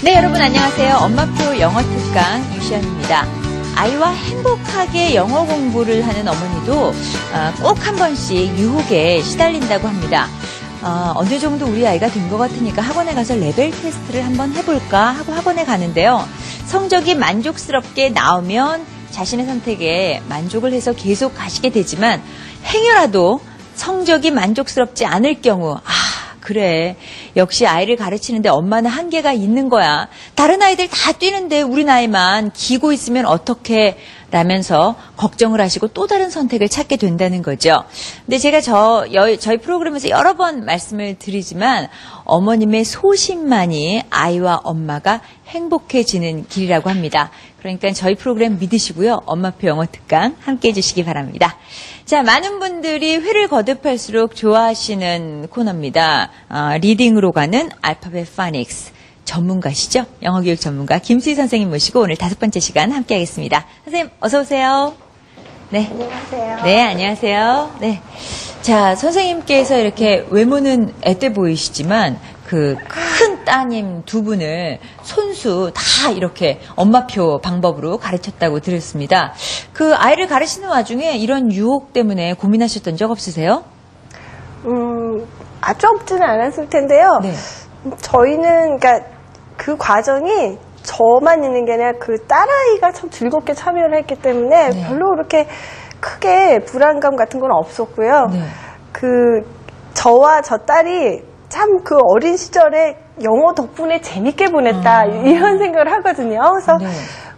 네, 여러분 안녕하세요. 엄마표 영어 특강 유시연입니다. 아이와 행복하게 영어 공부를 하는 어머니도 꼭 한 번씩 유혹에 시달린다고 합니다. 어느 정도 우리 아이가 된 것 같으니까 학원에 가서 레벨 테스트를 한번 해볼까 하고 학원에 가는데요. 성적이 만족스럽게 나오면 자신의 선택에 만족을 해서 계속 가시게 되지만 행여라도 성적이 만족스럽지 않을 경우 그래. 역시 아이를 가르치는데 엄마는 한계가 있는 거야. 다른 아이들 다 뛰는데 우리 나이만 기고 있으면 어떡해? 라면서 걱정을 하시고 또 다른 선택을 찾게 된다는 거죠. 근데 제가 저희 프로그램에서 여러 번 말씀을 드리지만 어머님의 소신만이 아이와 엄마가 행복해지는 길이라고 합니다. 그러니까 저희 프로그램 믿으시고요. 엄마표 영어 특강 함께 해주시기 바랍니다. 자, 많은 분들이 회를 거듭할수록 좋아하시는 코너입니다. 리딩으로 가는 알파벳 파닉스. 전문가시죠? 영어교육 전문가 김수희 선생님 모시고 오늘 5번째 시간 함께 하겠습니다. 선생님 어서 오세요. 네. 안녕하세요. 네, 안녕하세요. 네. 자, 선생님께서 이렇게 외모는 앳돼 보이시지만 그 큰 따님 두 분을 손수 다 이렇게 엄마표 방법으로 가르쳤다고 들었습니다. 그 아이를 가르치는 와중에 이런 유혹 때문에 고민하셨던 적 없으세요? 아주 없지는 않았을 텐데요. 네. 저희는 그러니까 그 과정이 저만 있는 게 아니라 그 딸아이가 참 즐겁게 참여를 했기 때문에 네. 별로 그렇게 크게 불안감 같은 건 없었고요. 네. 저와 저 딸이 참 그 어린 시절에 영어 덕분에 재밌게 보냈다 이런 생각을 하거든요. 그래서 네.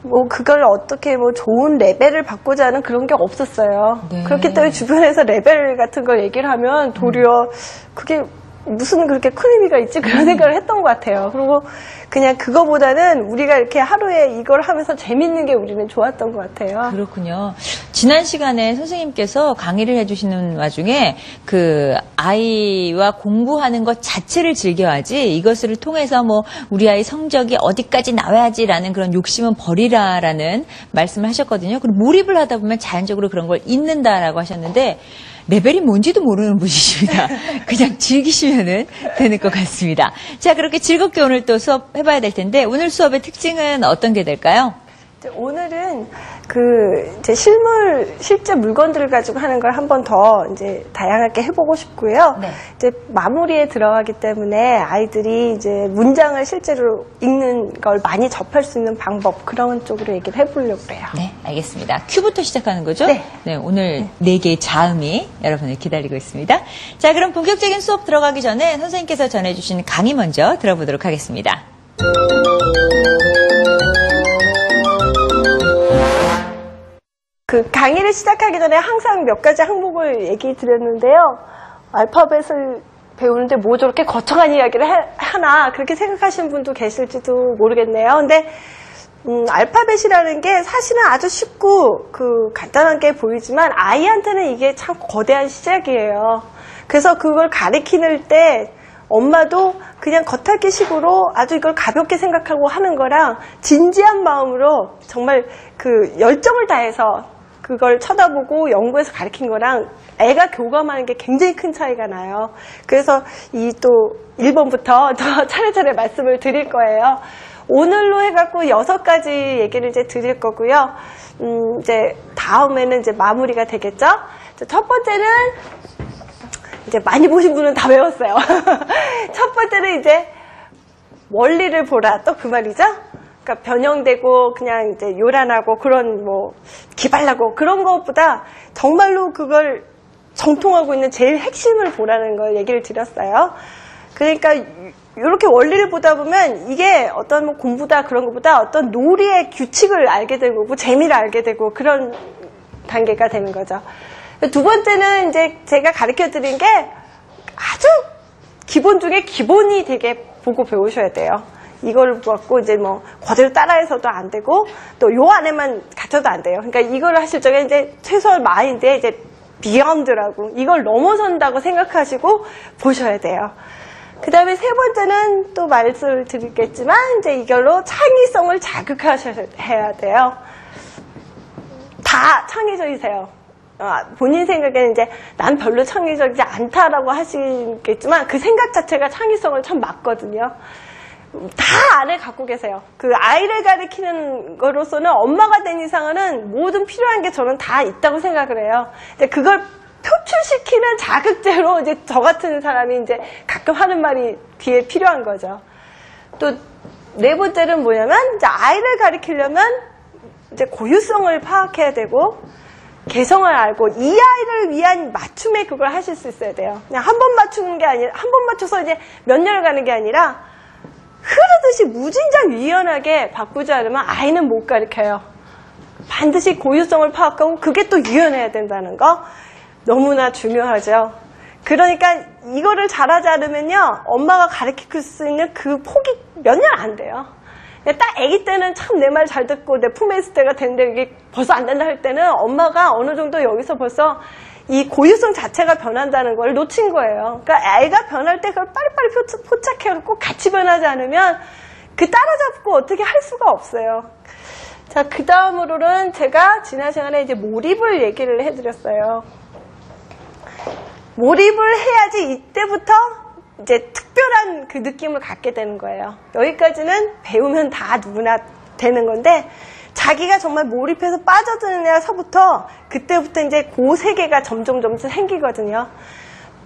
뭐 그걸 어떻게 뭐 좋은 레벨을 받고자 하는 그런 게 없었어요. 네. 그렇기 때문에 주변에서 레벨 같은 걸 얘기를 하면 도리어 그게 무슨 그렇게 큰 의미가 있지 그런 생각을 했던 것 같아요. 그리고 그냥 그거보다는 우리가 이렇게 하루에 이걸 하면서 재밌는 게 우리는 좋았던 것 같아요. 그렇군요. 지난 시간에 선생님께서 강의를 해주시는 와중에 그 아이와 공부하는 것 자체를 즐겨야지 이것을 통해서 뭐 우리 아이 성적이 어디까지 나와야지라는 그런 욕심은 버리라라는 말씀을 하셨거든요. 그리고 몰입을 하다 보면 자연적으로 그런 걸 잊는다라고 하셨는데 레벨이 뭔지도 모르는 분이십니다. 그냥 즐기시면 되는 것 같습니다. 자, 그렇게 즐겁게 오늘 또 수업 해봐야 될 텐데 오늘 수업의 특징은 어떤 게 될까요? 오늘은 이제 실제 물건들을 가지고 하는 걸 한 번 더 이제 다양하게 해보고 싶고요. 네. 이제 마무리에 들어가기 때문에 아이들이 이제 문장을 실제로 읽는 걸 많이 접할 수 있는 방법 그런 쪽으로 얘기를 해보려고 해요. 네, 알겠습니다. 큐부터 시작하는 거죠? 네. 네, 오늘 4개의 자음이 여러분을 기다리고 있습니다. 자, 그럼 본격적인 수업 들어가기 전에 선생님께서 전해주신 강의 먼저 들어보도록 하겠습니다. 강의를 시작하기 전에 항상 몇 가지 항목을 얘기 드렸는데요. 알파벳을 배우는데 뭐 저렇게 거창한 이야기를 하나 그렇게 생각하시는 분도 계실지도 모르겠네요. 근데 알파벳이라는 게 사실은 아주 쉽고 간단한 게 보이지만 아이한테는 이게 참 거대한 시작이에요. 그래서 그걸 가리키는 때 엄마도 그냥 겉핥기식으로 아주 이걸 가볍게 생각하고 하는 거랑 진지한 마음으로 정말 열정을 다해서 그걸 쳐다보고 연구해서 가르친 거랑 애가 교감하는 게 굉장히 큰 차이가 나요. 그래서 또 1번부터 더 차례차례 말씀을 드릴 거예요. 오늘로 해갖고 6가지 얘기를 이제 드릴 거고요. 이제 다음에는 이제 마무리가 되겠죠? 첫 번째는 이제 많이 보신 분은 다 외웠어요. 첫 번째는 이제 원리를 보라. 또 그 말이죠? 그러니까 변형되고 그냥 이제 요란하고 그런 기발나고 그런 것보다 정말로 그걸 정통하고 있는 제일 핵심을 보라는 걸 얘기를 드렸어요. 그러니까 이렇게 원리를 보다 보면 이게 어떤 공부다 그런 것보다 어떤 놀이의 규칙을 알게 되고 재미를 알게 되고 그런 단계가 되는 거죠. 두 번째는 이제 제가 가르쳐 드린 게 아주 기본 중에 기본이 되게 보고 배우셔야 돼요. 이걸 갖고 이제 그대로 따라해서도 안 되고 또 요 안에만 갇혀도 안 돼요. 그러니까 이걸 하실 적에 이제 최소한 마인드에 이제 비욘드라고 이걸 넘어선다고 생각하시고 보셔야 돼요. 그 다음에 세 번째는 또 말씀을 드리겠지만 이제 이걸로 창의성을 자극하셔야 돼요. 다 창의적이세요. 본인 생각에는 이제 난 별로 창의적이지 않다라고 하시겠지만 그 생각 자체가 창의성을 참 막거든요. 다 안에 갖고 계세요. 그 아이를 가리키는 거로서는 엄마가 된 이상은 모든 필요한 게 저는 다 있다고 생각을 해요. 근데 그걸 표출시키는 자극제로 이제 저 같은 사람이 이제 가끔 하는 말이 뒤에 필요한 거죠. 또 네 번째는 뭐냐면 이제 아이를 가리키려면 이제 고유성을 파악해야 되고 개성을 알고 이 아이를 위한 맞춤에 그걸 하실 수 있어야 돼요. 그냥 한 번 맞추는 게 아니라 한 번 맞춰서 이제 몇 년을 가는 게 아니라 흐르듯이 무진장 유연하게 바꾸지 않으면 아이는 못 가르쳐요. 반드시 고유성을 파악하고 그게 또 유연해야 된다는 거 너무나 중요하죠. 그러니까 이거를 잘하지 않으면요 엄마가 가르칠 수 있는 그 폭이 몇 년 안 돼요. 딱 아기 때는 참 내 말 잘 듣고 내 품에 있을 때가 되는데 이게 벌써 안 된다 할 때는 엄마가 어느 정도 여기서 벌써 이 고유성 자체가 변한다는 걸 놓친 거예요. 그러니까 아이가 변할 때 그걸 빨리빨리 포착해갖고 같이 변하지 않으면 그 따라잡고 어떻게 할 수가 없어요. 자, 그 다음으로는 제가 지난 시간에 이제 몰입을 얘기를 해드렸어요. 몰입을 해야지 이때부터 이제 특별한 그 느낌을 갖게 되는 거예요. 여기까지는 배우면 다 누구나 되는 건데 자기가 정말 몰입해서 빠져드느냐서부터 그때부터 이제 그 세계가 점점 생기거든요.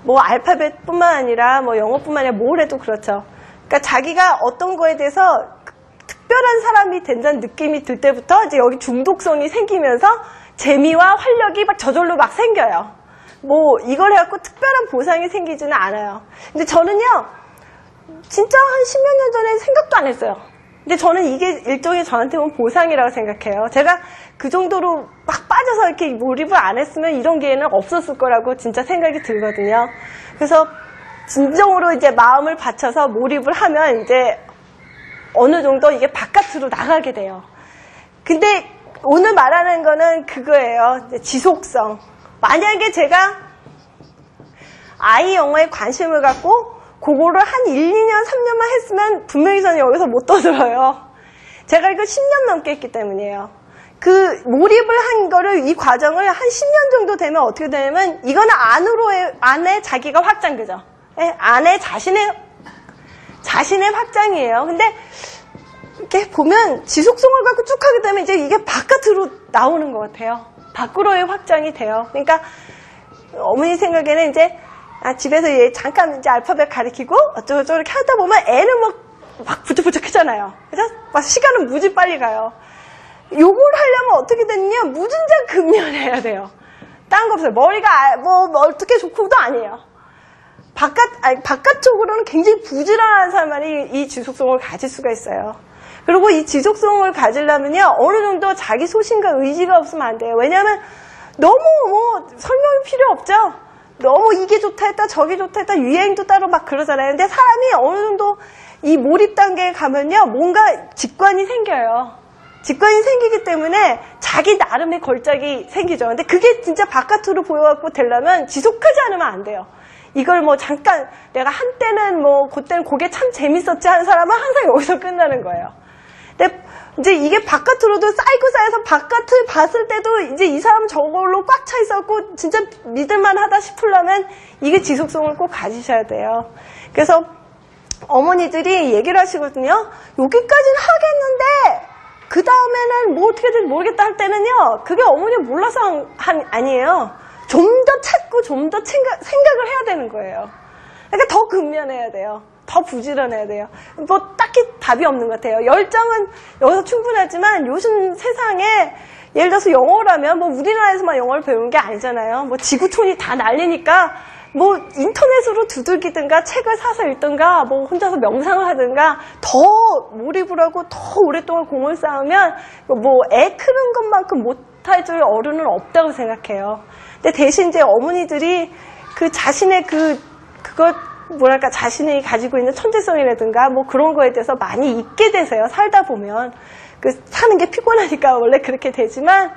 뭐 알파벳뿐만 아니라 뭐 영어뿐만 아니라 뭘 해도 그렇죠. 그러니까 자기가 어떤 거에 대해서 특별한 사람이 된다는 느낌이 들 때부터 이제 여기 중독성이 생기면서 재미와 활력이 막 저절로 막 생겨요. 뭐 이걸 해갖고 특별한 보상이 생기지는 않아요. 근데 저는요 진짜 한 10몇 년 전에 생각도 안 했어요. 근데 저는 이게 일종의 저한테 온 보상이라고 생각해요. 제가 그 정도로 막 빠져서 이렇게 몰입을 안 했으면 이런 기회는 없었을 거라고 진짜 생각이 들거든요. 그래서 진정으로 이제 마음을 바쳐서 몰입을 하면 이제 어느 정도 이게 바깥으로 나가게 돼요. 근데 오늘 말하는 거는 그거예요. 이제 지속성. 만약에 제가 아이 영어에 관심을 갖고 그거를 한 1, 2년, 3년만 했으면 분명히 저는 여기서 못 떠들어요. 제가 이거 10년 넘게 했기 때문이에요. 그 몰입을 한 거를 이 과정을 한 10년 정도 되면 어떻게 되냐면 이거는 안에 자기가 확장 그죠? 안에 자신의 확장이에요. 근데 이렇게 보면 지속성을 갖고 쭉 하게 되면 이제 이게 바깥으로 나오는 것 같아요. 밖으로의 확장이 돼요. 그러니까 어머니 생각에는 이제 집에서 얘 잠깐 이제 알파벳 가르치고 어쩌고저쩌고 이렇게 하다 보면 애는 막 부쩍부쩍하잖아요. 그래서 막 시간은 무지 빨리 가요. 요걸 하려면 어떻게 되느냐 무진장 근면해야 돼요. 딴 거 없어요. 머리가 뭐 어떻게 좋고도 아니에요. 바깥쪽으로는 굉장히 부지런한 사람만이 이 지속성을 가질 수가 있어요. 그리고 이 지속성을 가지려면요 어느 정도 자기 소신과 의지가 없으면 안 돼요. 왜냐하면 너무 설명이 필요 없죠. 너무 이게 좋다 했다 저게 좋다 했다 유행도 따로 막 그러잖아요. 근데 사람이 어느 정도 이 몰입 단계에 가면요 뭔가 직관이 생겨요. 직관이 생기기 때문에 자기 나름의 걸작이 생기죠. 근데 그게 진짜 바깥으로 보여갖고 되려면 지속하지 않으면 안 돼요. 이걸 뭐 잠깐 내가 한때는 그때는 그게 참 재밌었지 하는 사람은 항상 여기서 끝나는 거예요. 근데 이제 이게 바깥으로도 쌓여서 바깥을 봤을 때도 이제 이 사람 저걸로 꽉 차 있었고 진짜 믿을만 하다 싶으려면 이게 지속성을 꼭 가지셔야 돼요. 그래서 어머니들이 얘기를 하시거든요. 여기까지는 하겠는데 그 다음에는 뭐 어떻게 될지 모르겠다 할 때는요. 그게 어머니가 몰라서 아니에요. 좀 더 찾고 좀 더 생각을 해야 되는 거예요. 그러니까 더 근면해야 돼요. 더 부지런해야 돼요. 뭐 딱히 답이 없는 것 같아요. 열정은 여기서 충분하지만 요즘 세상에 예를 들어서 영어라면 뭐 우리나라에서만 영어를 배우는 게 아니잖아요. 뭐 지구촌이 다 난리니까 뭐 인터넷으로 두들기든가 책을 사서 읽든가 뭐 혼자서 명상을 하든가 더 몰입을 하고 더 오랫동안 공을 쌓으면 뭐 애 크는 것만큼 못할 줄 어른은 없다고 생각해요. 근데 대신 이제 어머니들이 그 자신의 자신이 가지고 있는 천재성이라든가 뭐 그런 거에 대해서 많이 잊게 되세요. 살다 보면. 사는 게 피곤하니까 원래 그렇게 되지만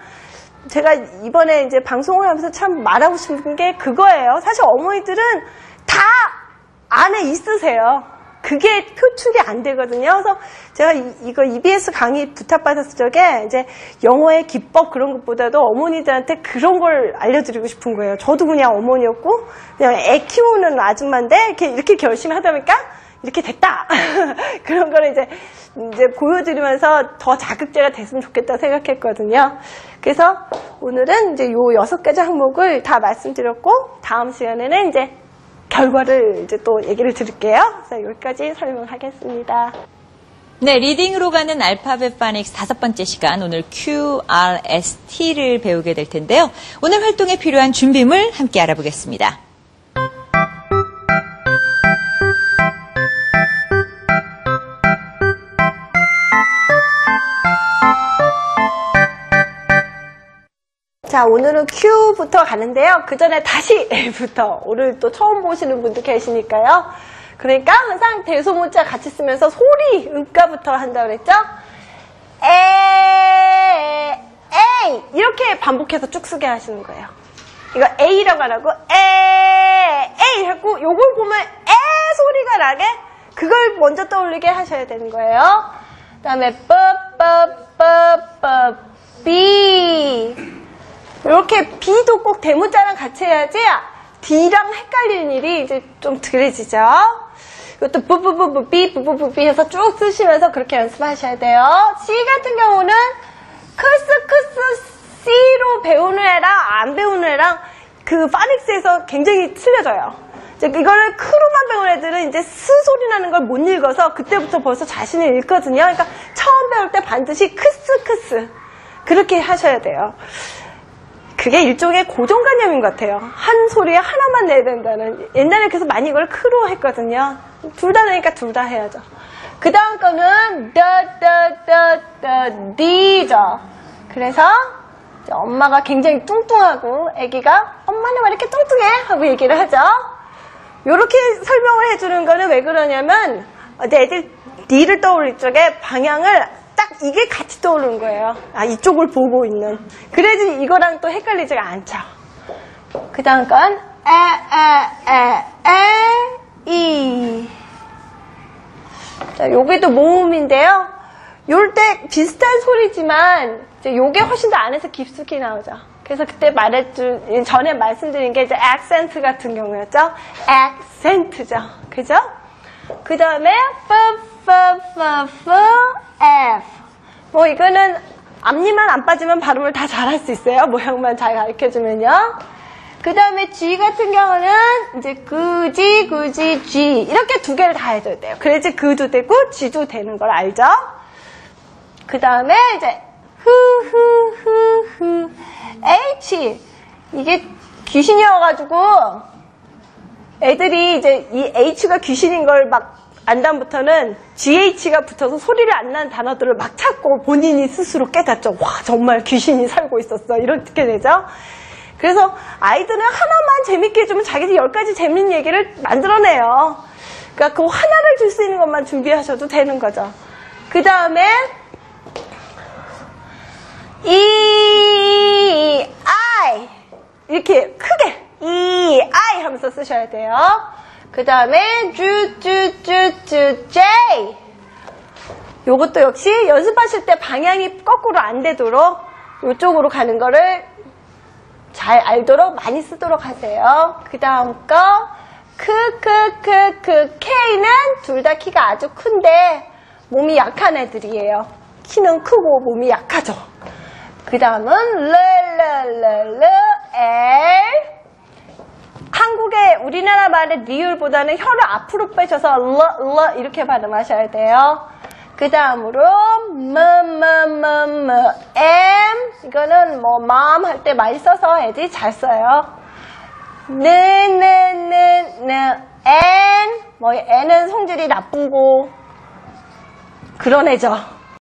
제가 이번에 이제 방송을 하면서 참 말하고 싶은 게 그거예요. 사실 어머니들은 다 안에 있으세요. 그게 표출이 안 되거든요. 그래서 제가 이거 EBS 강의 부탁받았을 적에 이제 영어의 기법 그런 것보다도 어머니들한테 그런 걸 알려드리고 싶은 거예요. 저도 그냥 어머니였고 그냥 애 키우는 아줌마인데 이렇게 열심히 하다 보니까 이렇게 됐다. 그런 거를 이제 보여드리면서 더 자극제가 됐으면 좋겠다 생각했거든요. 그래서 오늘은 이제 요 6가지 항목을 다 말씀드렸고, 다음 시간에는 이제 결과를 이제 또 얘기를 드릴게요. 그래서 여기까지 설명하겠습니다. 네, 리딩으로 가는 알파벳 파닉스 5번째 시간, 오늘 QRST를 배우게 될 텐데요. 오늘 활동에 필요한 준비물 함께 알아보겠습니다. 자, 오늘은 Q부터 가는데요. 그 전에 다시 L부터. 오늘 또 처음 보시는 분도 계시니까요. 그러니까 항상 대소문자 같이 쓰면서 소리, 음가부터 한다고 그랬죠? 에이. 이렇게 반복해서 쭉 쓰게 하시는 거예요. 이거 A라고 안 하고, 에이 하고, 요걸 보면 소리가 나게, 그걸 먼저 떠올리게 하셔야 되는 거예요. 그 다음에, B. 이렇게 B도 꼭 대문자랑 같이 해야지 D랑 헷갈리는 일이 이제 좀 덜해지죠. 이것도 B 해서 쭉 쓰시면서 그렇게 연습하셔야 돼요. C 같은 경우는 크스 C로 배우는 애랑 안 배우는 애랑 그 파닉스에서 굉장히 틀려져요. 이거를 크로만 배운 애들은 이제 스 소리 나는 걸 못 읽어서 그때부터 벌써 자신을 읽거든요. 그러니까 처음 배울 때 반드시 크스 그렇게 하셔야 돼요. 그게 일종의 고정관념인 것 같아요. 한 소리에 하나만 내야 된다는. 옛날에 그래서 많이 이걸 크로 했거든요. 둘 다 내니까 둘 다 해야죠. 그 다음 거는 D죠. 그래서 엄마가 굉장히 뚱뚱하고 아기가 엄마는 왜 이렇게 뚱뚱해? 하고 얘기를 하죠. 이렇게 설명을 해주는 거는 왜 그러냐면 애들 D를 떠올릴 적에 방향을 딱 이게 같이 떠오르는 거예요. 이쪽을 보고 있는. 그래야지 이거랑 또 헷갈리지가 않죠. 그 다음 건 이. 자, 요게 또 모음인데요. 요럴 때 비슷한 소리지만 이제 요게 훨씬 더 안에서 깊숙이 나오죠. 그래서 그때 전에 말씀드린 게 이제 액센트 같은 경우였죠. 액센트죠. 그죠? 그 다음에 F. 이거는 앞니만 안 빠지면 발음을 다 잘할 수 있어요. 모양만 잘 가르쳐주면요. 그 다음에 G 같은 경우는 이제 그지, G. 이렇게 두 개를 다 해줘야 돼요. 그래야지 그도 되고 G도 되는 걸 알죠? 그 다음에 이제 H. 이게 귀신이어가지고 애들이 이제 이 H가 귀신인 걸 막 안 다음부터는 GH가 붙어서 소리를 안 나는 단어들을 막 찾고 본인이 스스로 깨닫죠. 와, 정말 귀신이 살고 있었어. 이렇게 되죠. 그래서 아이들은 하나만 재밌게 해주면 자기들이 10가지 재밌는 얘기를 만들어내요. 그러니까 그 하나를 줄 수 있는 것만 준비하셔도 되는 거죠. 그 다음에 I. 이렇게 크게 I 하면서 쓰셔야 돼요. 그 다음에 J. 요것도 역시 연습하실 때 방향이 거꾸로 안 되도록 이쪽으로 가는 거를 잘 알도록 많이 쓰도록 하세요. 그 다음 거 K는 둘 다 키가 아주 큰데 몸이 약한 애들이에요. 키는 크고 몸이 약하죠. 그 다음은 L. 한국의 우리나라 말의 리을보다는 혀를 앞으로 빼셔서 이렇게 발음하셔야 돼요. 그 다음으로 M. 이거는 mom 할 때 많이 써서 애들이 잘 써요. N. N은 성질이 나쁘고 그런 애죠.